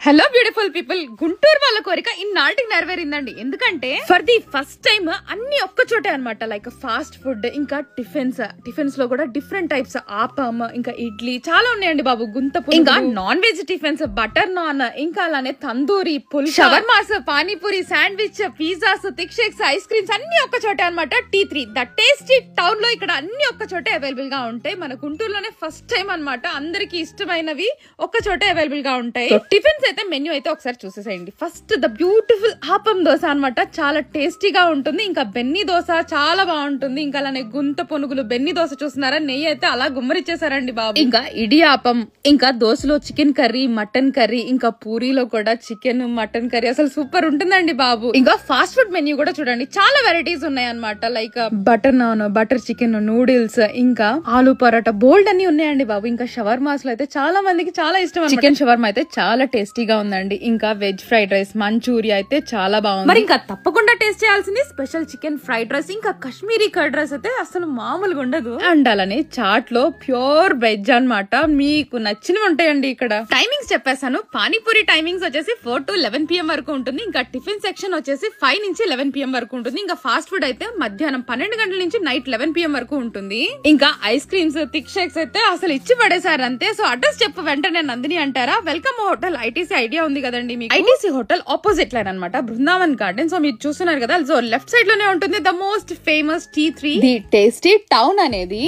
Hello beautiful people, Guntur వాళ్ళ కోరిక ఇన్నాళ్ళకి నెరవేరిందండి. ఎందుకంటే ఫర్ ది ఫస్ట్ టైం అన్ని ఒక్క చోటే అనమాట. లైక్ ఫాస్ట్ ఫుడ్, ఇంకా టిఫిన్స్ లో కూడా డిఫరెంట్ టైప్స్, ఆపం, ఇంకా ఇడ్లీ చాలా ఉన్నాయండి బాబు. గుంతపు, ఇంకా non veg tiffins, butter naan, ఇంకా అలానే tandoori, pulka, shawarmas, panipuri, sandwich, pizzas, thick shakes, ice creams అన్ని ఒక్క చోటే అనమాట. T3 ద టేస్టీ టౌన్ లో ఇక్కడ అన్ని ఒక్క చోటే అవైలబుల్ గా ఉంటాయి. మన గుంటూరులోనే ఫస్ట్ టైం అనమాట. అందరికి ఇష్టమైనవి ఒక్క చోటే అవైలబుల్ గా ఉంటాయి. టిఫిన్స్ అయితే మెన్యూ అయితే ఒకసారి చూసేసేయండి. ఫస్ట్ ద బ్యూటిఫుల్ ఆపం దోశ అనమాట. చాలా టేస్టీగా ఉంటుంది. ఇంకా బెన్ని దోశ చాలా బాగుంటుంది. ఇంకా అలానే గుంత పొనుగులు, బెన్ని దోశ చూస్తున్నారా, నెయ్యి అయితే అలా గుమ్మరిచ్చేసారండి బాబు. ఇంకా ఇడియాపం, ఇంకా దోశలో చికెన్ కర్రీ, మటన్ కర్రీ, ఇంకా పూరీలో కూడా చికెన్, మటన్ కర్రీ అసలు సూపర్ ఉంటుందండి బాబు. ఇంకా ఫాస్ట్ ఫుడ్ మెన్యూ కూడా చూడండి, చాలా వెరైటీస్ ఉన్నాయి అనమాట. Like butter non, butter chicken, noodles, ఇంకా ఆలు పరోటా, బోల్డ్ అన్ని ఉన్నాయండి బాబు. ఇంకా షవర్మాస్ లో అయితే చాలా మందికి చాలా ఇష్టం. చికెన్ షవర్మా అయితే చాలా టేస్టీగా ఉందండి. ఇంకా వెజ్ ఫ్రైడ్ రైస్, మంచూరియా అయితే చాలా బాగుంది. మరి ఇంకా తప్పకుండా టేస్ట్ చేయాల్సింది స్పెషల్ చికెన్ ఫ్రైడ్ రైస్, ఇంకా కాశ్మీరీ కర్డ్ రైస్ అయితే అసలు మామూలుగా ఉండదు. అండ్ అలానే చాట్ లో ప్యూర్ వెజ్ అన్నమాట. మీకు నచ్చినవి ఉంటాయండి. ఇక్కడ టైమింగ్స్ చెప్పేసాను. పానీపూరి టైమింగ్స్ వచ్చేసి 4 to 11 PM వరకు ఉంటుంది. ఇంకా టిఫిన్ సెక్షన్ వచ్చేసి 5 నుంచి 11 PM వరకు ఉంటుంది. ఇంకా ఫాస్ట్ ఫుడ్ అయితే మధ్యాహ్నం 12 గంటల నుంచి నైట్ 11 PM వరకు ఉంటుంది. ఇంకా ఐస్ క్రీమ్స్, థిక్ షేక్స్ అయితే అసలు ఇచ్చి పడేసారు అంతే. సో అడ్రస్ చెప్పు వెంటనే నందిని అంటారా? వెల్కమ్ హోటల్ ఐటీసీ ఐడియా ఉంది కదండి మీకు. ఐటీసీ హోటల్ ఆపోజిట్ లైన్ అనమాట, బృందావన్ గార్డెన్. సో మీరు చూస్తున్నారు కదా, సో లెఫ్ట్ సైడ్ లోనే ఉంటుంది the most famous T3 the tasty town అనేది.